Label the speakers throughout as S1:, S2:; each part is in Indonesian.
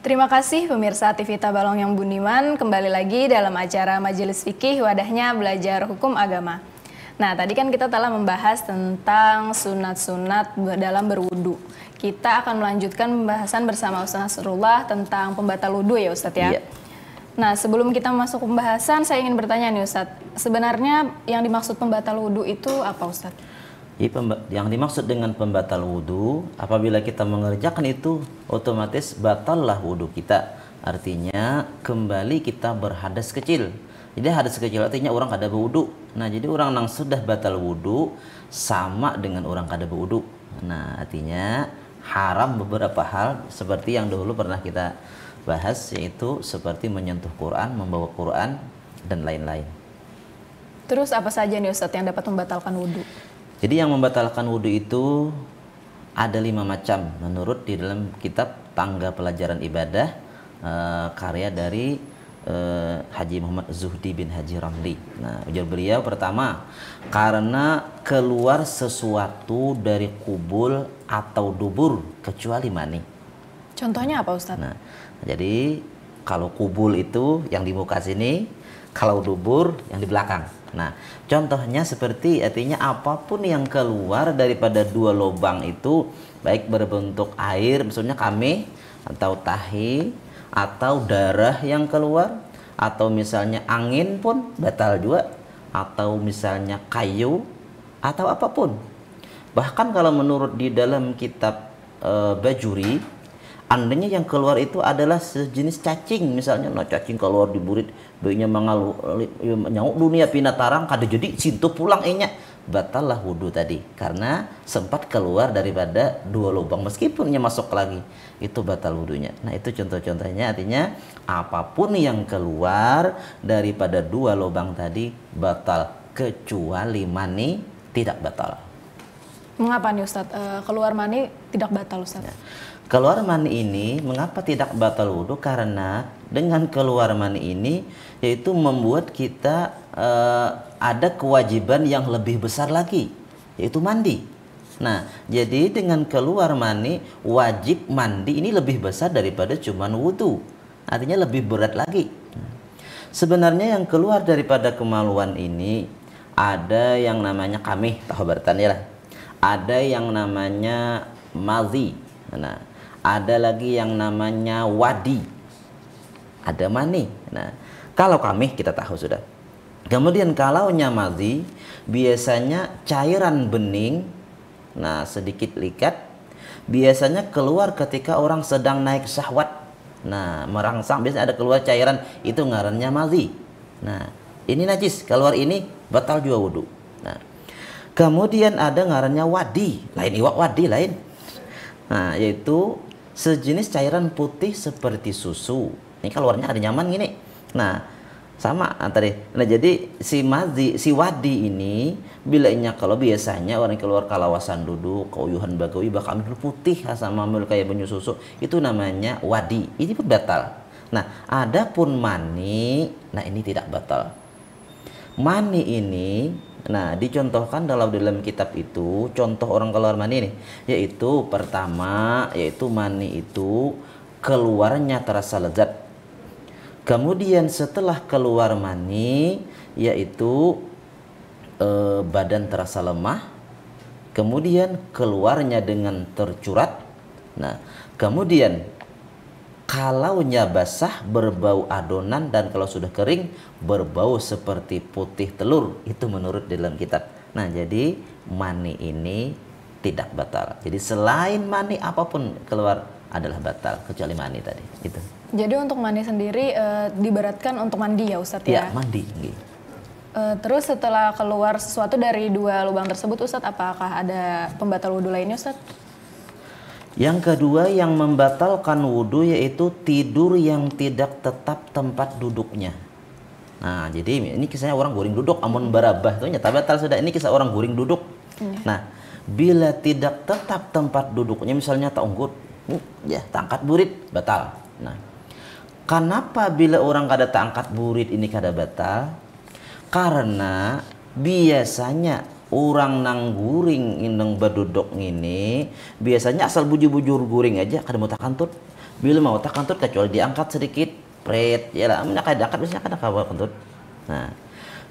S1: Terima kasih pemirsa TV Tabalong yang budiman, kembali lagi dalam acara Majelis Fikih, wadahnya belajar hukum agama. Nah, tadi kan kita telah membahas tentang sunat-sunat dalam berwudu. Kita akan melanjutkan pembahasan bersama Ustaz Nasrullah tentang pembatal wudu ya Ustadz ya.
S2: Iya.
S1: Nah, sebelum kita masuk pembahasan, saya ingin bertanya nih Ustadz, sebenarnya yang dimaksud pembatal wudu itu apa Ustadz?
S2: Yang dimaksud dengan pembatal wudhu, apabila kita mengerjakan itu, otomatis batallah wudhu kita. Artinya kembali kita berhadas kecil. Jadi hadas kecil artinya orang kada berwudhu. Nah, jadi orang yang sudah batal wudhu sama dengan orang kada berwudhu. Nah, artinya haram beberapa hal seperti yang dahulu pernah kita bahas, yaitu seperti menyentuh Quran, membawa Quran, dan lain-lain.
S1: Terus apa saja nih Ustadz yang dapat membatalkan wudhu?
S2: Jadi yang membatalkan wudhu itu ada 5 macam menurut di dalam kitab Tangga Pelajaran Ibadah karya dari Haji Muhammad Zuhdi bin Haji Ramli. Nah, ujar beliau pertama, karena keluar sesuatu dari kubul atau dubur kecuali mani.
S1: Contohnya apa Ustadz?
S2: Nah, jadi kalau kubul itu yang di muka sini, kalau dubur yang di belakang. Nah, contohnya seperti artinya apapun yang keluar daripada 2 lubang itu, baik berbentuk air, misalnya kami, atau tahi, atau darah yang keluar, atau misalnya angin pun batal juga, atau misalnya kayu, atau apapun. Bahkan kalau menurut di dalam kitab Bajuri, andainya yang keluar itu adalah sejenis cacing, misalnya cacing keluar di burit bayinya mengalu nyauk dunia pinatarang kada jadi sintu pulang batallah wudhu tadi karena sempat keluar daripada 2 lubang meskipunnya masuk lagi, itu batal wudhunya. Nah, itu contoh-contohnya, artinya apapun yang keluar daripada 2 lubang tadi batal kecuali mani tidak batal.
S1: Mengapa nih Ustadz keluar mani tidak batal Ustadz?
S2: Ya. Keluar mani ini mengapa tidak batal wudhu? Karena dengan keluar mani ini yaitu membuat kita ada kewajiban yang lebih besar lagi, yaitu mandi. Nah, jadi dengan keluar mani wajib mandi ini lebih besar daripada cuman wudhu, artinya lebih berat lagi. Sebenarnya yang keluar daripada kemaluan ini ada yang namanya kamih, tahu bertanya lah. Ada yang namanya madhi. Nah, ada lagi yang namanya wadi, ada mani. Nah, kalau kami kita tahu sudah. Kemudian kalau madhi biasanya cairan bening, nah sedikit likat, biasanya keluar ketika orang sedang naik syahwat. Nah, merangsang biasanya ada keluar cairan, itu ngarannya madhi. Nah, ini najis, keluar ini batal juga wudhu. Nah, kemudian ada ngarannya wadi, lain iwak wadi lain. Nah, yaitu sejenis cairan putih seperti susu. Ini keluarnya ada nyaman gini. Nah, sama tadi. Nah, jadi si wadi ini bilanya kalau biasanya orang keluar kalawasan duduk, kauyuhan bagawi bakal ambil putih sama ambil kayak banyu susu, itu namanya wadi. Ini pun batal. Nah, adapun mani, nah ini tidak batal. Mani ini, nah dicontohkan dalam kitab itu contoh orang keluar mani nih, yaitu pertama yaitu mani itu keluarnya terasa lezat. Kemudian setelah keluar mani yaitu badan terasa lemah. Kemudian keluarnya dengan tercurat. Nah, kemudian kalaunya basah berbau adonan, dan kalau sudah kering berbau seperti putih telur. Itu menurut dalam kitab. Nah, jadi mani ini tidak batal. Jadi selain mani apapun keluar adalah batal kecuali mani tadi. Gitu.
S1: Jadi untuk mani sendiri diberatkan untuk mandi ya Ustadz ya?
S2: Ya, mandi.
S1: Terus setelah keluar sesuatu dari 2 lubang tersebut Ustadz, apakah ada pembatal wudhu lainnya Ustadz?
S2: Yang kedua yang membatalkan wudhu yaitu tidur yang tidak tetap tempat duduknya. Nah, jadi ini kisahnya orang guring duduk, amun barabah itu nyata batal sudah. Ini kisah orang guring duduk. Nah, bila tidak tetap tempat duduknya, misalnya tak unggut, ya tak angkat burit, batal. Nah, kenapa bila orang kada tak angkat burit ini kada batal? Karena biasanya orang nang guring indeng badudok ini biasanya asal bujur-bujur guring aja kada mau takantut. Bila mau takantut kecuali diangkat sedikit pret ya lah, kada diangkat biasanya kada kawa kantut. Nah,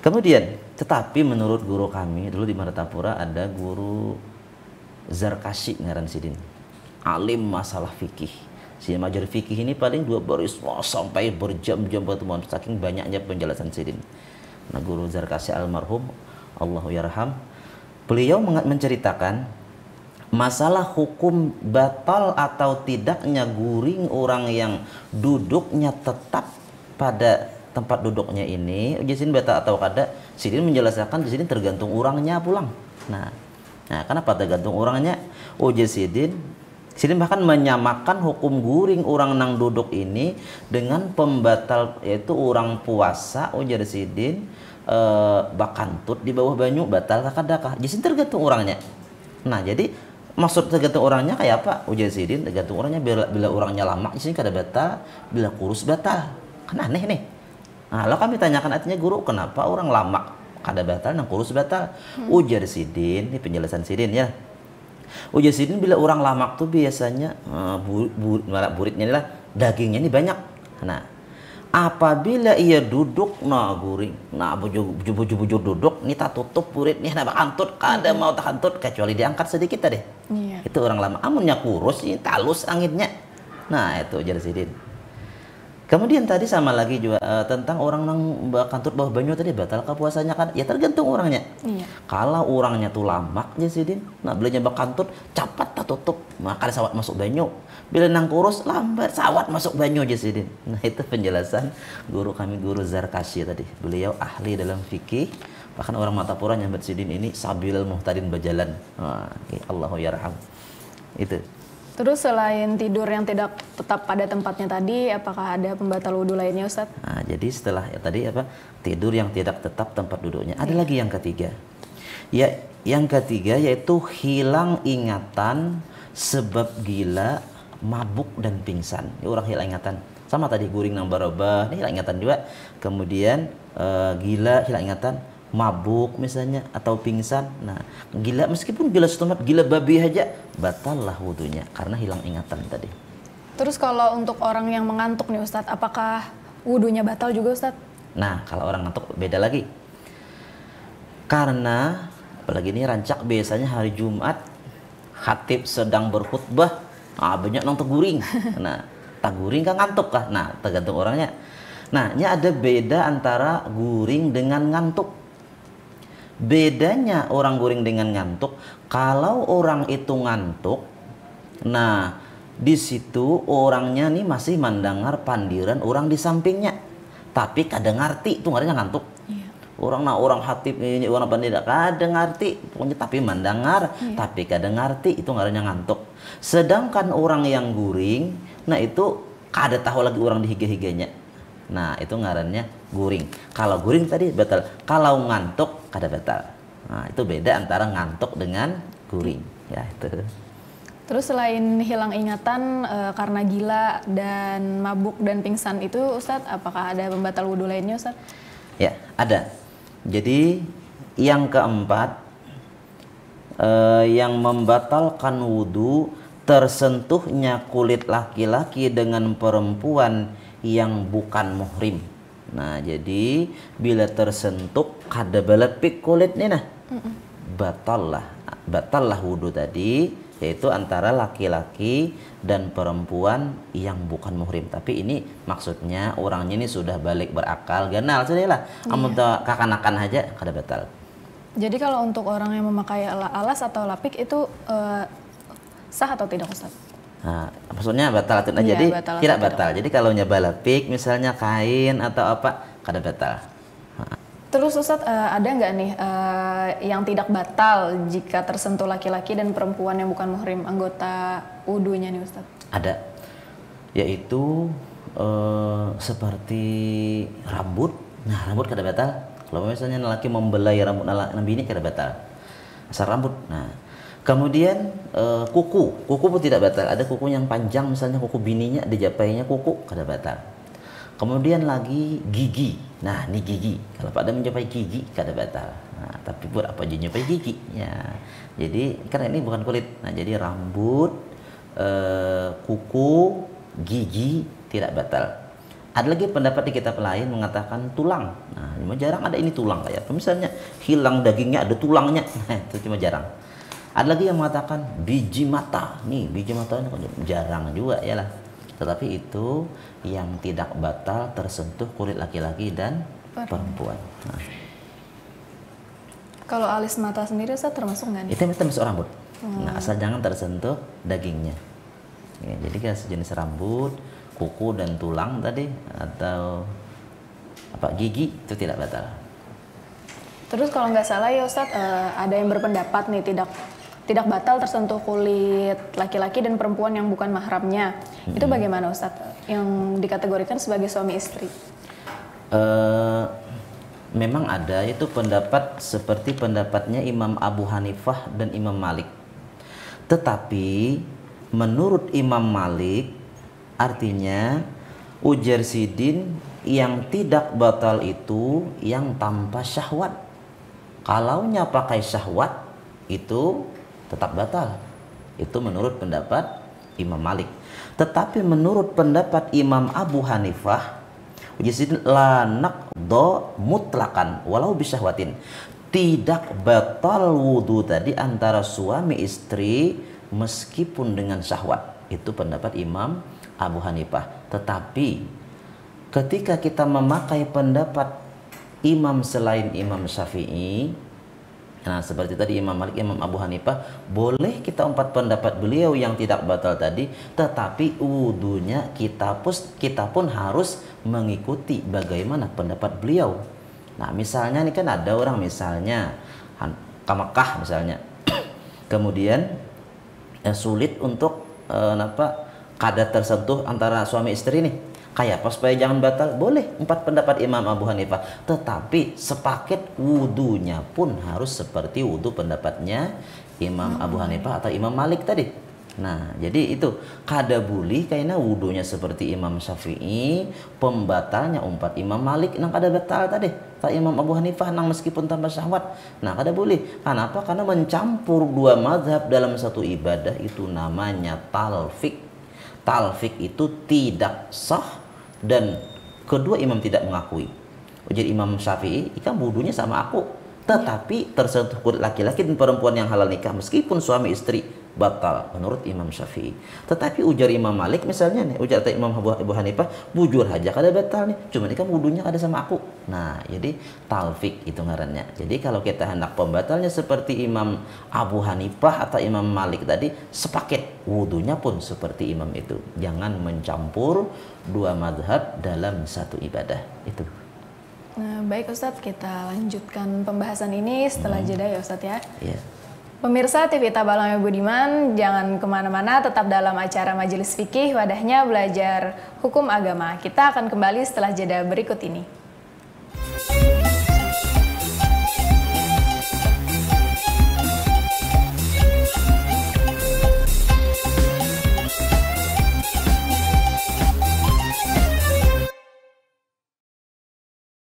S2: kemudian tetapi menurut guru kami dulu di Martapura ada guru Zarkashi ngaran sidin. Alim masalah fikih. Si majar fikih ini paling 2 baris sampai berjam-jam pertemuan saking banyaknya penjelasan sidin. Nah, guru Zarkashi almarhum Allahu yarham, beliau menceritakan masalah hukum batal atau tidaknya guring orang yang duduknya tetap pada tempat duduknya ini uji sidin batal atau kada. Sidin menjelaskan di sini tergantung orangnya pulang. Nah, kenapa tergantung orangnya? Uji sidin bahkan menyamakan hukum guring orang nang duduk ini dengan pembatal, yaitu orang puasa ujar sidin bakantut di bawah banyu batal kakadakah. Jadi tergantung orangnya. Nah, jadi maksud tergantung orangnya kayak apa? Ujar sidin tergantung orangnya. Bila orangnya lama di sini kada batal, bila kurus batal. Kan aneh nih. Nah, lalu kami tanyakan artinya guru, kenapa orang lama kada batal nang kurus batal? Ujar sidin, ini penjelasan sidin ya. Ujar sidin bila orang lamak tuh biasanya buritnya adalah dagingnya ini banyak. Nah, apabila ia duduk guring, bujur duduk, nih tak tutup burit nih nak bakantut, kada mau tak kantut kecuali diangkat sedikit tadi. Iya. Itu orang lama. Amunnya kurus ini talus anginnya. Nah, itu ujar sidin. Kemudian tadi sama lagi juga tentang orang nang bakantut bawah banyu tadi batal ke puasanya kan? Ya tergantung orangnya. Iya. Kalau orangnya tuh lamak jasidin, nah belinya bakantut cepat tak tutup, maka sawat masuk banyu. Bila nang kurus lambat sawat masuk banyu jasidin. Nah, itu penjelasan guru kami guru Zarkashi tadi. Beliau ahli dalam fikih, bahkan orang Martapura nyambat sidin ini sabil muhtadin berjalan. Allahu yarham. Itu.
S1: Terus selain tidur yang tidak tetap pada tempatnya tadi, apakah ada pembatal wudhu lainnya, Ustaz?
S2: Nah, jadi setelah tadi tidur yang tidak tetap tempat duduknya, ada lagi yang ketiga. Ya, yang ketiga yaitu hilang ingatan sebab gila, mabuk dan pingsan. Ya, orang hilang ingatan. Sama tadi guring nang barobah, ini hilang ingatan juga. Kemudian gila, hilang ingatan. Mabuk misalnya atau pingsan. Nah, gila meskipun gila setomat, gila babi aja batal lah wudunya karena hilang ingatan tadi.
S1: Terus kalau untuk orang yang mengantuk nih Ustadz, apakah wudunya batal juga Ustadz?
S2: Nah, kalau orang ngantuk beda lagi. Karena apalagi ini rancak biasanya hari Jumat khatib sedang berkhutbah, banyak nang teguring. Nah, taguring kan ngantuk kah? Nah, tergantung orangnya. Nah, ini ada beda antara guring dengan ngantuk. Bedanya orang guring dengan ngantuk, kalau orang itu ngantuk, nah di situ orangnya nih masih mendengar pandiran orang di sampingnya, tapi kadang ngerti itu ngarannya ngantuk. Iya. Orang hatib ini orang pandira kadang ngerti, pokoknya tapi mendengar, tapi kadang ngerti itu ngarannya ngantuk. Sedangkan orang yang guring, nah itu kada tahu lagi orang di hige-higenya. Nah, itu ngarannya guring. Kalau guring tadi batal, kalau ngantuk kada batal. Nah, itu beda antara ngantuk dengan guring. Ya, itu.
S1: Terus selain hilang ingatan karena gila dan mabuk dan pingsan itu Ustadz, apakah ada pembatal wudhu lainnya Ustadz?
S2: Ya, ada. Jadi yang keempat yang membatalkan wudhu tersentuhnya kulit laki-laki dengan perempuan yang bukan muhrim. Nah, jadi bila tersentuh kada balepik kulit nih nah, batallah wudhu tadi, yaitu antara laki-laki dan perempuan yang bukan muhrim. Tapi ini maksudnya orangnya ini sudah balik berakal, ganal sudah lah. Amun kakanakan aja kada batal.
S1: Jadi kalau untuk orang yang memakai alas atau lapik itu sah atau tidak Ustaz?
S2: Nah, maksudnya batal atau jadi batal tidak batal. Jadi kalau nyoba lapik misalnya kain atau apa kada batal.
S1: Terus Ustaz ada nggak nih yang tidak batal jika tersentuh laki-laki dan perempuan yang bukan muhrim anggota wudunya nih Ustaz?
S2: Ada, yaitu seperti rambut. Nah, rambut kada batal. Kalau misalnya laki membelai rambut nabi ini kada batal. Asal rambut. Nah, kemudian kuku pun tidak batal. Ada kuku yang panjang misalnya kuku bininya dijapainya kuku kada batal. Kemudian lagi gigi. Nah, ini gigi. Kalau pada mencapai gigi kada batal. Nah, tapi buat apa nyupai gigi? Ya. Jadi karena ini bukan kulit. Nah, jadi rambut, kuku, gigi tidak batal. Ada lagi pendapat di kitab lain mengatakan tulang. Nah, cuma jarang ada ini tulang kayak. Misalnya hilang dagingnya ada tulangnya. Nah, itu cuma jarang. Ada lagi yang mengatakan biji mata. Nih, biji mata ini jarang juga ya lah. Tetapi itu yang tidak batal tersentuh kulit laki-laki dan perempuan. Nah.
S1: Kalau alis mata sendiri Ustaz termasuk nggak nih?
S2: Itu termasuk rambut. Nah, asal jangan tersentuh dagingnya. Ya, jadi kayak sejenis rambut, kuku dan tulang tadi atau apa gigi itu tidak batal.
S1: Terus kalau nggak salah ya Ustaz, ada yang berpendapat nih tidak batal tersentuh kulit laki-laki dan perempuan yang bukan mahramnya. Itu bagaimana Ustadz yang dikategorikan sebagai suami istri?
S2: Memang ada itu pendapat seperti pendapatnya Imam Abu Hanifah dan Imam Malik. Tetapi menurut Imam Malik artinya ujar sidin yang tidak batal itu yang tanpa syahwat. Kalaunya pakai syahwat itu tetap batal. Itu menurut pendapat Imam Malik. Tetapi menurut pendapat Imam Abu Hanifah, la naqdo mutlakan walau bisyahwatin. Tidak batal wudu tadi antara suami istri meskipun dengan syahwat. Itu pendapat Imam Abu Hanifah. Tetapi ketika kita memakai pendapat imam selain Imam Syafi'i, nah seperti tadi Imam Malik, Imam Abu Hanifah, boleh kita umpat pendapat beliau yang tidak batal tadi, tetapi wudunya kita pun harus mengikuti bagaimana pendapat beliau. Nah misalnya ini kan ada orang misalnya ke Mekah misalnya, kemudian sulit untuk kadar tersentuh antara suami istri nih. Kayak apa supaya jangan batal? Boleh empat pendapat Imam Abu Hanifah, tetapi sepaket wudunya pun harus seperti wudu pendapatnya Imam Abu Hanifah atau Imam Malik tadi. Nah, jadi itu kada boleh karena wudunya seperti Imam Syafi'i, pembatalnya umpat Imam Malik nang kada batal tadi. Tak Imam Abu Hanifah nang meskipun tanpa syahwat. Nah, kada boleh. Kenapa? Karena mencampur dua mazhab dalam satu ibadah itu namanya talfik. Talfik itu tidak sah dan kedua imam tidak mengakui. Jadi Imam Syafi'i ikan wudunya sama aku, tetapi tersentuh kulit laki-laki dan perempuan yang halal nikah meskipun suami istri batal menurut Imam Syafi'i. Tetapi ujar Imam Malik misalnya nih, ujar Imam Abu Hanifah, bujur aja kada batal nih, cuma ini kan wudunya ada sama aku. Nah, jadi talfik itu ngarannya. Jadi kalau kita hendak pembatalnya seperti Imam Abu Hanifah atau Imam Malik tadi, sepaket wudunya pun seperti imam itu. Jangan mencampur dua madhab dalam satu ibadah itu.
S1: Nah, baik Ustadz, kita lanjutkan pembahasan ini setelah jeda ya Ustadz ya.
S2: Iya.
S1: Pemirsa TV Tabalong Budiman, jangan kemana-mana, tetap dalam acara Majelis Fikih, wadahnya belajar hukum agama. Kita akan kembali setelah jeda berikut ini.